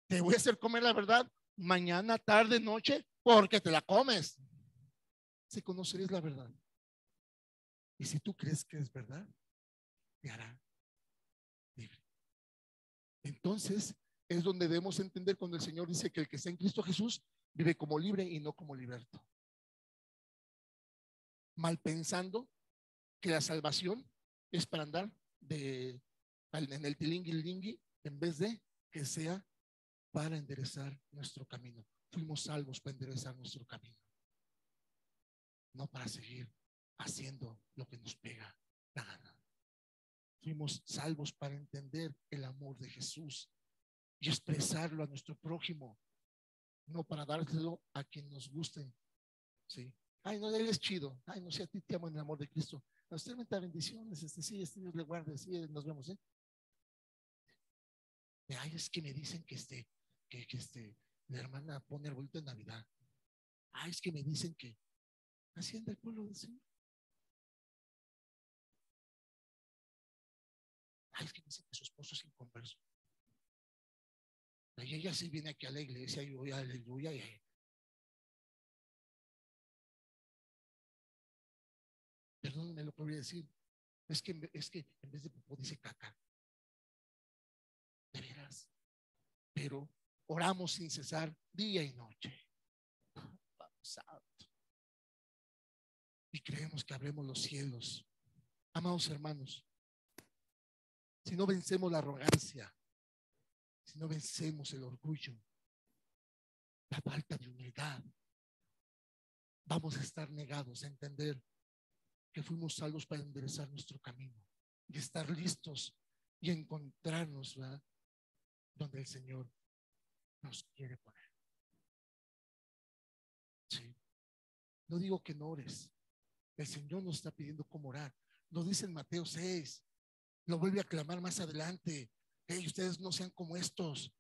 te voy a hacer comer la verdad mañana, tarde, noche, porque te la comes. Si conoceréis la verdad, y si tú crees que es verdad, te hará libre. Entonces es donde debemos entender cuando el Señor dice que el que está en Cristo Jesús vive como libre y no como liberto, mal pensando que la salvación es para andar en el tilingui en vez de que sea para enderezar nuestro camino. Fuimos salvos para enderezar nuestro camino, no para seguir haciendo lo que nos pega la gana. Fuimos salvos para entender el amor de Jesús y expresarlo a nuestro prójimo, no para dárselo a quien nos guste, ¿sí? Ay, no, él es chido. Ay, no sé, a ti te amo en el amor de Cristo. A usted me da bendiciones. Sí, Dios le guarde. Sí, nos vemos, ¿eh? Ay, es que me dicen que la hermana pone arbolito en Navidad. Ay, es que me dicen que así anda el pueblo del Señor. Ay, es que me dicen que su esposo es inconverso. Y ella sí viene aquí a la iglesia y voy aleluya. Perdónenme lo que voy a decir. Es que en vez de popó dice caca. De veras. Pero oramos sin cesar día y noche. Santo. Y creemos que abremos los cielos. Amados hermanos, si no vencemos la arrogancia, si no vencemos el orgullo, la falta de humildad, vamos a estar negados a entender que fuimos salvos para enderezar nuestro camino y estar listos y encontrarnos, ¿verdad?, donde el Señor nos quiere poner. Sí. No digo que no ores. El Señor nos está pidiendo cómo orar. Lo dice en Mateo 6. Lo vuelve a clamar más adelante. Hey, ustedes no sean como estos.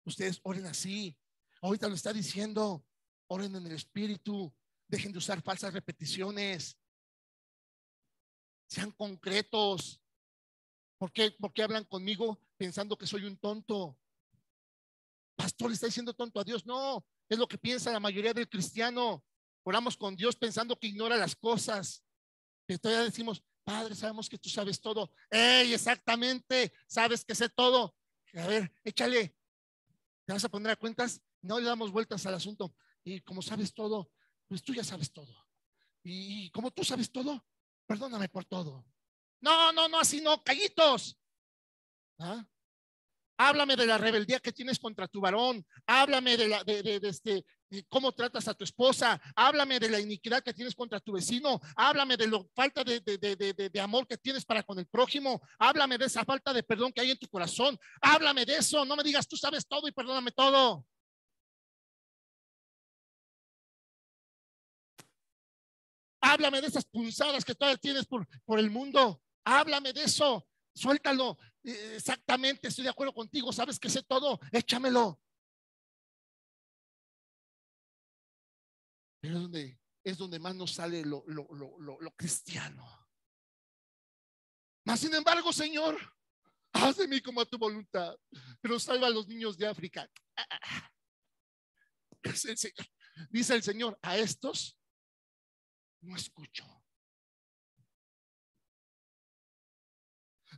Ustedes oren así. Ahorita lo está diciendo. Oren en el Espíritu. Dejen de usar falsas repeticiones. Sean concretos. ¿Por qué hablan conmigo pensando que soy un tonto? Pastor, ¿le está diciendo tonto a Dios? No, es lo que piensa la mayoría del cristiano. Oramos con Dios pensando que ignora las cosas. Pero todavía decimos, Padre, sabemos que tú sabes todo. ¡Ey, exactamente! Sabes que sé todo. A ver, échale. ¿Te vas a poner a cuentas? No le damos vueltas al asunto. Y como sabes todo, pues tú ya sabes todo. Y como tú sabes todo, perdóname por todo. No, no, no, así no, callitos. ¿Ah? Háblame de la rebeldía que tienes contra tu varón. Háblame de cómo tratas a tu esposa. Háblame de la iniquidad que tienes contra tu vecino. Háblame de la falta de amor que tienes para con el prójimo. Háblame de esa falta de perdón que hay en tu corazón. Háblame de eso. No me digas tú sabes todo y perdóname todo. Háblame de esas punzadas que todavía tienes por el mundo. Háblame de eso. Suéltalo. Exactamente, estoy de acuerdo contigo. Sabes que sé todo. Échamelo. Pero es donde más nos sale lo cristiano. Mas sin embargo, Señor, haz de mí como a tu voluntad, pero salva a los niños de África. Dice el Señor, a estos no escucho.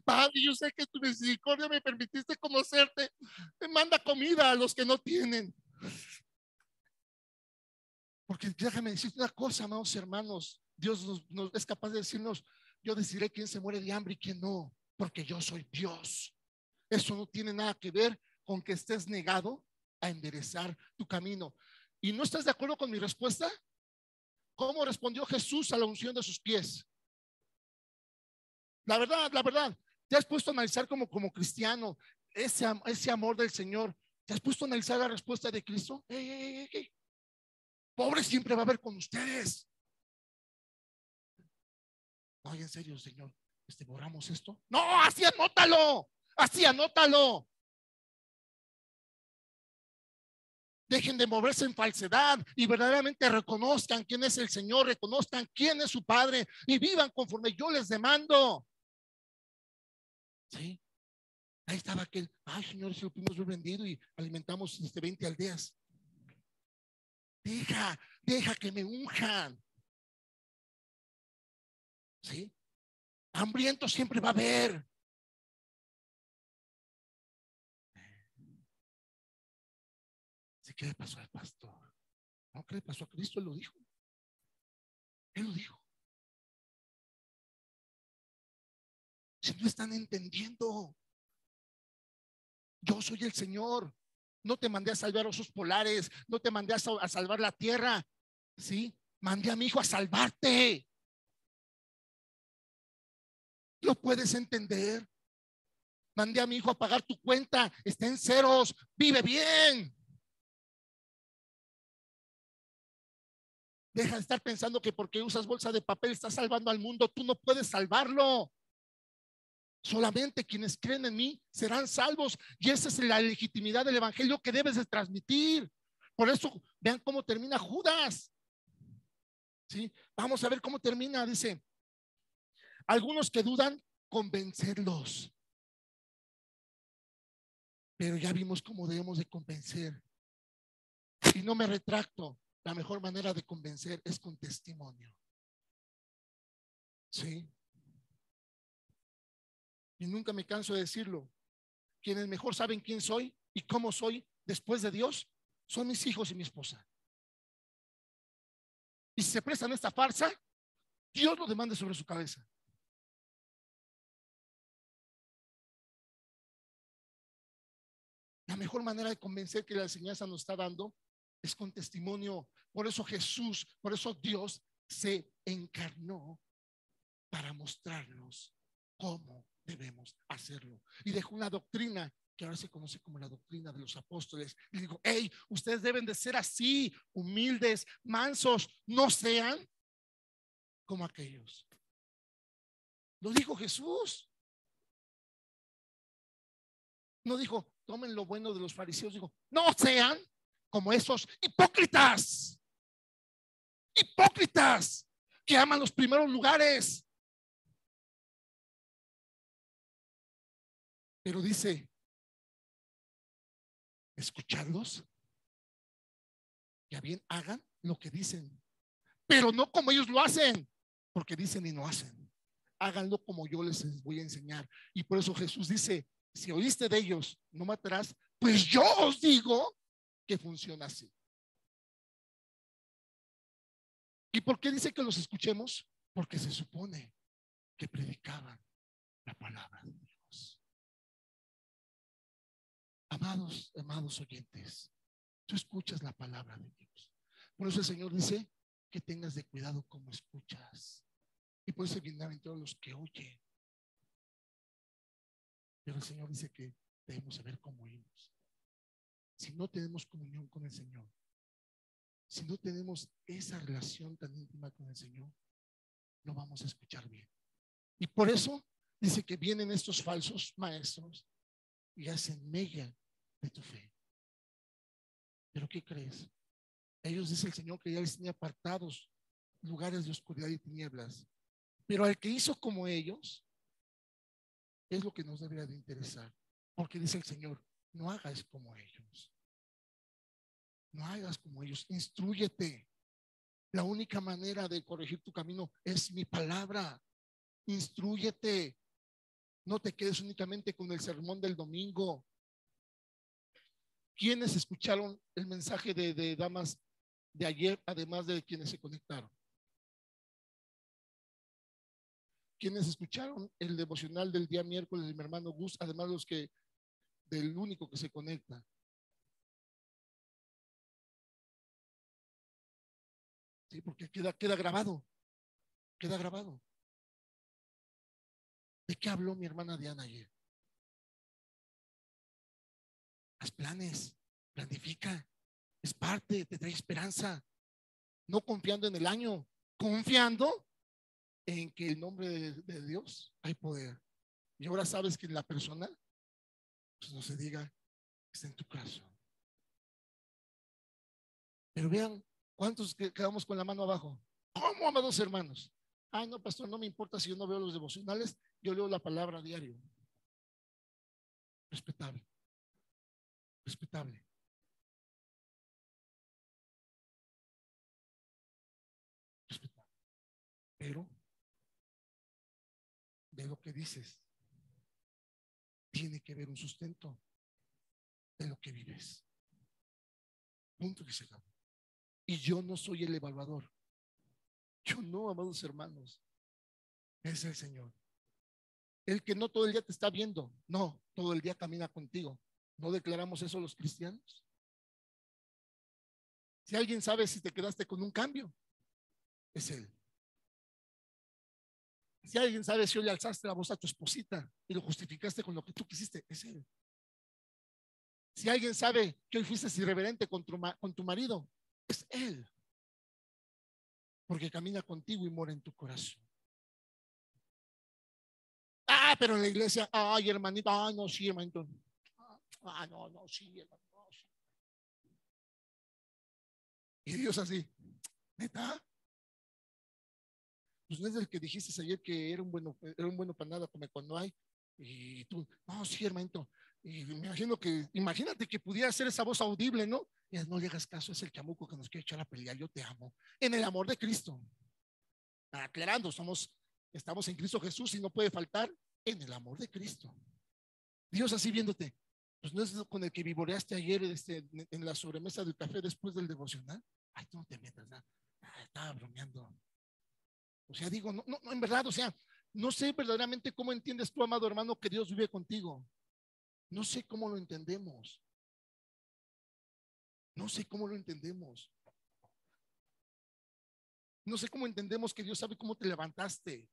Padre, yo sé que tu misericordia me permitiste conocerte. Me manda comida a los que no tienen. Porque déjame decirte una cosa, amados hermanos. Dios nos es capaz de decirnos, yo decidiré quién se muere de hambre y quién no, porque yo soy Dios. Eso no tiene nada que ver con que estés negado a enderezar tu camino. ¿Y no estás de acuerdo con mi respuesta? ¿Cómo respondió Jesús a la unción de sus pies? La verdad, te has puesto a analizar como cristiano ese amor del Señor. ¿Te has puesto a analizar la respuesta de Cristo? Pobre siempre va a haber con ustedes. No, en serio, Señor, borramos esto. No, así anótalo. Así anótalo. Dejen de moverse en falsedad y verdaderamente reconozcan quién es el Señor, reconozcan quién es su Padre y vivan conforme yo les demando. Sí, ahí estaba aquel, ay Señor, si lo pudimos ver vendido y alimentamos 20 aldeas. Deja que me unjan. Sí, hambriento siempre va a haber. ¿Sí? ¿Qué le pasó al pastor? No, ¿qué le pasó a Cristo? Él lo dijo. Él lo dijo. Si no están entendiendo, yo soy el Señor. No te mandé a salvar osos polares, no te mandé a salvar la tierra. Sí, mandé a mi hijo a salvarte. ¿Lo puedes entender? Mandé a mi hijo a pagar tu cuenta, está en ceros, vive bien. Deja de estar pensando que porque usas bolsa de papel estás salvando al mundo. Tú no puedes salvarlo. Solamente quienes creen en mí serán salvos. Y esa es la legitimidad del evangelio que debes de transmitir. Por eso vean cómo termina Judas. ¿Sí? Vamos a ver cómo termina. Dice, algunos que dudan, convencerlos. Pero ya vimos cómo debemos de convencer. Y no me retracto. La mejor manera de convencer es con testimonio. ¿Sí? Y nunca me canso de decirlo. Quienes mejor saben quién soy y cómo soy después de Dios son mis hijos y mi esposa. Y si se prestan esta farsa, Dios lo demande sobre su cabeza. La mejor manera de convencer que la enseñanza nos está dando es con testimonio. Por eso Jesús, por eso Dios se encarnó para mostrarnos cómo debemos hacerlo. Y dejó una doctrina que ahora se conoce como la doctrina de los apóstoles. Y digo, hey, ustedes deben de ser así, humildes, mansos, no sean como aquellos. Lo dijo Jesús. No dijo, tomen lo bueno de los fariseos. Dijo, no sean como esos hipócritas. Hipócritas que aman los primeros lugares. Pero dice, escuchadlos, ya bien hagan lo que dicen, pero no como ellos lo hacen, porque dicen y no hacen. Háganlo como yo les voy a enseñar. Y por eso Jesús dice, si oíste de ellos, no matarás, pues yo os digo que funciona así. ¿Y por qué dice que los escuchemos? Porque se supone que predicaban la palabra de Dios. Amados, amados oyentes, tú escuchas la palabra de Dios. Por eso el Señor dice que tengas de cuidado como escuchas. Y por eso bienaventurados los que oyen. Pero el Señor dice que debemos saber cómo oímos. Si no tenemos comunión con el Señor, si no tenemos esa relación tan íntima con el Señor, no vamos a escuchar bien. Y por eso dice que vienen estos falsos maestros y hacen mella de tu fe. ¿Pero qué crees? Ellos, dice el Señor, que ya les tenía apartados lugares de oscuridad y tinieblas. Pero al que hizo como ellos, es lo que nos debería de interesar. Porque dice el Señor, no hagas como ellos. No hagas como ellos. Instrúyete. La única manera de corregir tu camino es mi palabra. Instrúyete. No te quedes únicamente con el sermón del domingo. ¿Quiénes escucharon el mensaje de damas de ayer, además de quienes se conectaron? ¿Quiénes escucharon el devocional del día miércoles de mi hermano Gus, además de los que del único que se conecta? Sí, porque queda grabado, queda grabado. ¿De qué habló mi hermana Diana ayer? Haz planes, planifica, es parte, te trae esperanza, no confiando en el año, confiando en que el nombre de Dios hay poder. Y ahora sabes que en la persona, pues no se diga, está en tu corazón. Pero vean, ¿cuántos quedamos con la mano abajo? ¿Cómo, amados hermanos? Ay, no, pastor, no me importa si yo no veo los devocionales, yo leo la palabra a diario. Respetable, respetable. Respetable. Pero de lo que dices, tiene que haber un sustento de lo que vives. Punto que se acabó. Y yo no soy el evaluador. Yo no, amados hermanos. Es el Señor. El que no todo el día te está viendo, no, todo el día camina contigo. ¿No declaramos eso los cristianos? Si alguien sabe si te quedaste con un cambio, es Él. Si alguien sabe si hoy le alzaste la voz a tu esposita y lo justificaste con lo que tú quisiste, es Él. Si alguien sabe que hoy fuiste irreverente con tu marido, es Él. porque camina contigo y mora en tu corazón. Ah, pero en la iglesia, ay, hermanito, ah, no, sí, hermanito. Ah, no, no, sí, hermanito. No, sí. Y Dios así, ¿neta? Pues no es el que dijiste ayer que era un bueno para nada, como cuando hay. Y tú, no, sí, hermanito. Y me imagino que, imagínate que pudiera ser esa voz audible, ¿no? Y no le hagas caso, es el chamuco que nos quiere echar a pelear. Yo te amo. En el amor de Cristo. Aclarando, estamos en Cristo Jesús y no puede faltar en el amor de Cristo. Dios así viéndote. Pues no es con el que vivoreaste ayer en la sobremesa del café después del devocional. Ay, tú no te metas, ¿no? Estaba bromeando. O sea, digo, no, en verdad, o sea, no sé verdaderamente cómo entiendes tú, amado hermano, que Dios vive contigo. No sé cómo lo entendemos. No sé cómo lo entendemos. No sé cómo entendemos que Dios sabe cómo te levantaste.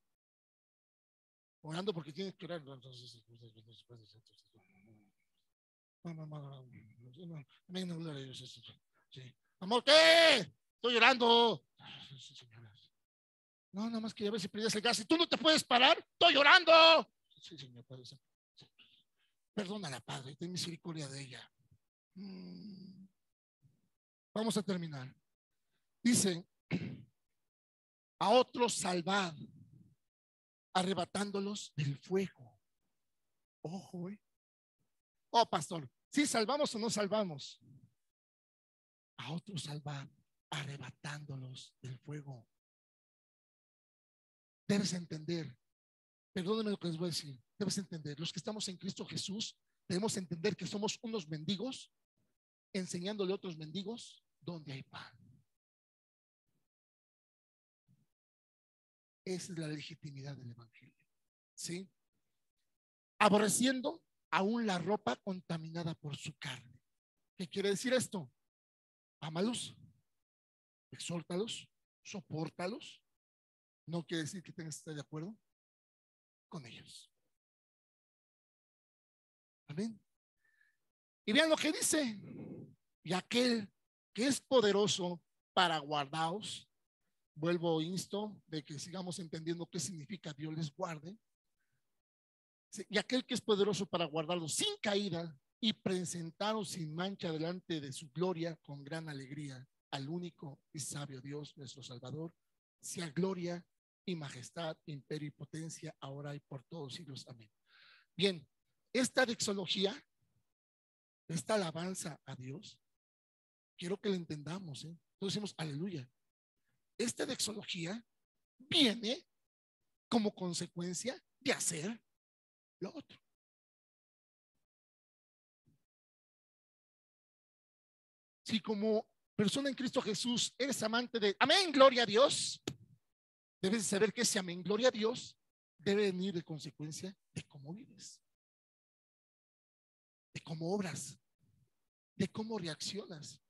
Orando porque tienes que orar. Amor, ¿qué? Estoy llorando. No, nada más quería ver si perdías el gas. Y tú no te puedes parar. Estoy llorando. Sí, Señor, Padre. Perdónala, Padre. Ten misericordia de ella. Vamos a terminar. Dice, a otros salvad, arrebatándolos del fuego. Ojo, Oh, pastor, ¿sí salvamos o no salvamos? A otros salvad, arrebatándolos del fuego. Debes entender, perdónenme lo que les voy a decir, debes entender, los que estamos en Cristo Jesús, debemos entender que somos unos mendigos, enseñándole a otros mendigos donde hay pan. Esa es la legitimidad del evangelio. ¿Sí? Aborreciendo aún la ropa contaminada por su carne. ¿Qué quiere decir esto? Ámalos, exhórtalos, sopórtalos. No quiere decir que tengas que estar de acuerdo con ellos. Amén. Y vean lo que dice. Y aquel que es poderoso para guardaros, vuelvo insto de que sigamos entendiendo qué significa Dios les guarde. Y aquel que es poderoso para guardarlos sin caída y presentaros sin mancha delante de su gloria con gran alegría al único y sabio Dios, nuestro Salvador, sea gloria y majestad, imperio y potencia, ahora y por todos siglos. Amén. Bien, esta doxología, esta alabanza a Dios, quiero que la entendamos. Entonces decimos, aleluya. Esta doxología viene como consecuencia de hacer lo otro. Si como persona en Cristo Jesús eres amante de amén, gloria a Dios, debes saber que ese amén, gloria a Dios, debe venir de consecuencia de cómo vives, de cómo obras, de cómo reaccionas.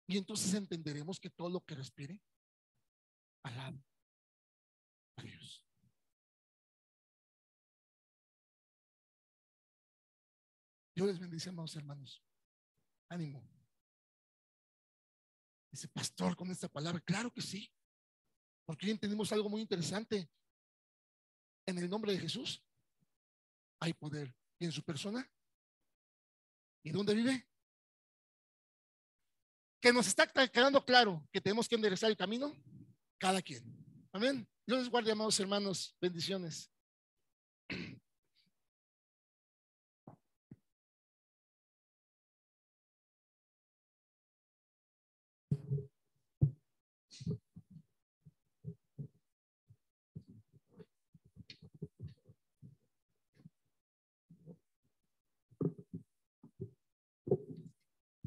Y entonces entenderemos que todo lo que respire, alaba a Dios. Dios les bendice, amados hermanos. Ánimo. Dice, pastor, con esta palabra, claro que sí, porque hoy entendimos algo muy interesante. En el nombre de Jesús hay poder. ¿Y en su persona? ¿Y dónde vive? Que nos está quedando claro que tenemos que enderezar el camino cada quien. Amén. Dios les guarde, amados hermanos. Bendiciones.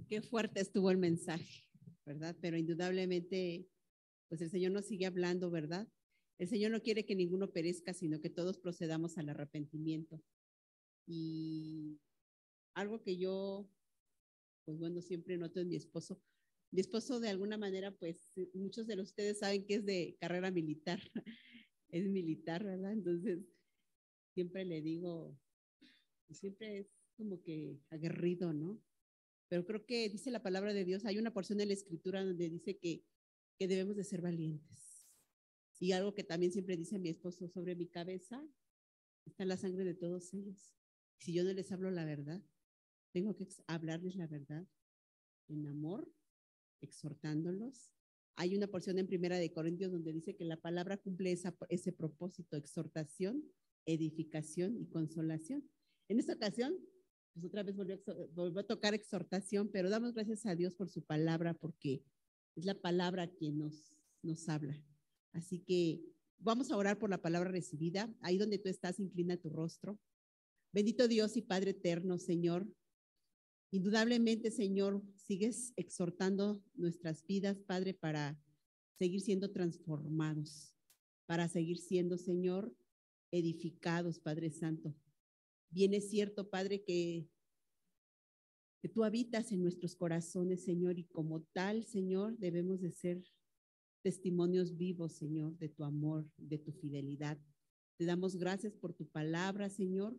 Qué fuerte estuvo el mensaje, ¿verdad? Pero indudablemente, pues el Señor nos sigue hablando, ¿verdad? El Señor no quiere que ninguno perezca, sino que todos procedamos al arrepentimiento. Y algo que yo, pues bueno, siempre noto en mi esposo. Mi esposo de alguna manera, pues muchos de ustedes saben que es de carrera militar, es militar, ¿verdad? Entonces, siempre le digo, siempre es como que aguerrido, ¿no? Pero creo que dice la palabra de Dios, hay una porción de la escritura donde dice que que debemos de ser valientes. Y algo que también siempre dice mi esposo: sobre mi cabeza está la sangre de todos ellos. Si yo no les hablo la verdad, tengo que hablarles la verdad en amor, exhortándolos. Hay una porción en Primera de Corintios donde dice que la palabra cumple ese propósito: exhortación, edificación y consolación. En esta ocasión, pues otra vez volvió a tocar exhortación, pero damos gracias a Dios por su palabra, porque es la palabra quien nos habla. Así que vamos a orar por la palabra recibida. Ahí donde tú estás, inclina tu rostro. Bendito Dios y Padre eterno, Señor, indudablemente, Señor, sigues exhortando nuestras vidas, Padre, para seguir siendo transformados, para seguir siendo, Señor, edificados, Padre Santo. Bien es cierto, Padre, que tú habitas en nuestros corazones, Señor, y como tal, Señor, debemos de ser testimonios vivos, Señor, de tu amor, de tu fidelidad. Te damos gracias por tu palabra, Señor.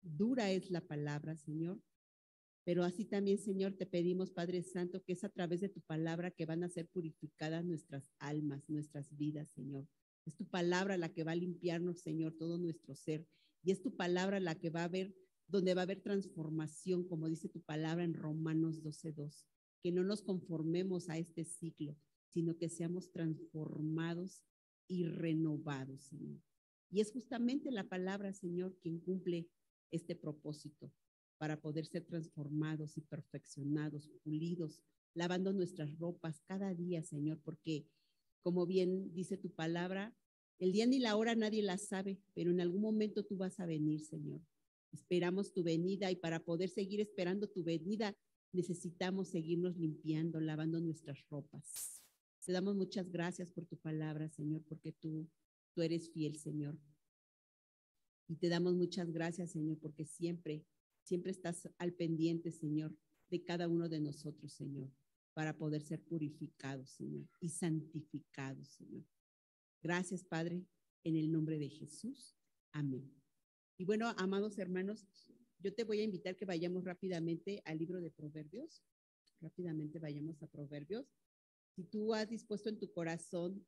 Dura es la palabra, Señor. Pero así también, Señor, te pedimos, Padre Santo, que es a través de tu palabra que van a ser purificadas nuestras almas, nuestras vidas, Señor. Es tu palabra la que va a limpiarnos, Señor, todo nuestro ser. Y es tu palabra la que va a haber, donde va a haber transformación, como dice tu palabra en Romanos 12:2. Que no nos conformemos a este ciclo, sino que seamos transformados y renovados, Señor. Y es justamente la palabra, Señor, quien cumple este propósito, para poder ser transformados y perfeccionados, pulidos, lavando nuestras ropas cada día, Señor, porque como bien dice tu palabra, el día ni la hora nadie la sabe, pero en algún momento tú vas a venir, Señor. Esperamos tu venida, y para poder seguir esperando tu venida, necesitamos seguirnos limpiando, lavando nuestras ropas. Te damos muchas gracias por tu palabra, Señor, porque tú eres fiel, Señor. Y te damos muchas gracias, Señor, porque siempre estás al pendiente, Señor, de cada uno de nosotros, Señor, para poder ser purificados, Señor, y santificados, Señor. Gracias, Padre, en el nombre de Jesús. Amén. Y bueno, amados hermanos, yo te voy a invitar que vayamos rápidamente al libro de Proverbios. Rápidamente vayamos a Proverbios. Si tú has dispuesto en tu corazón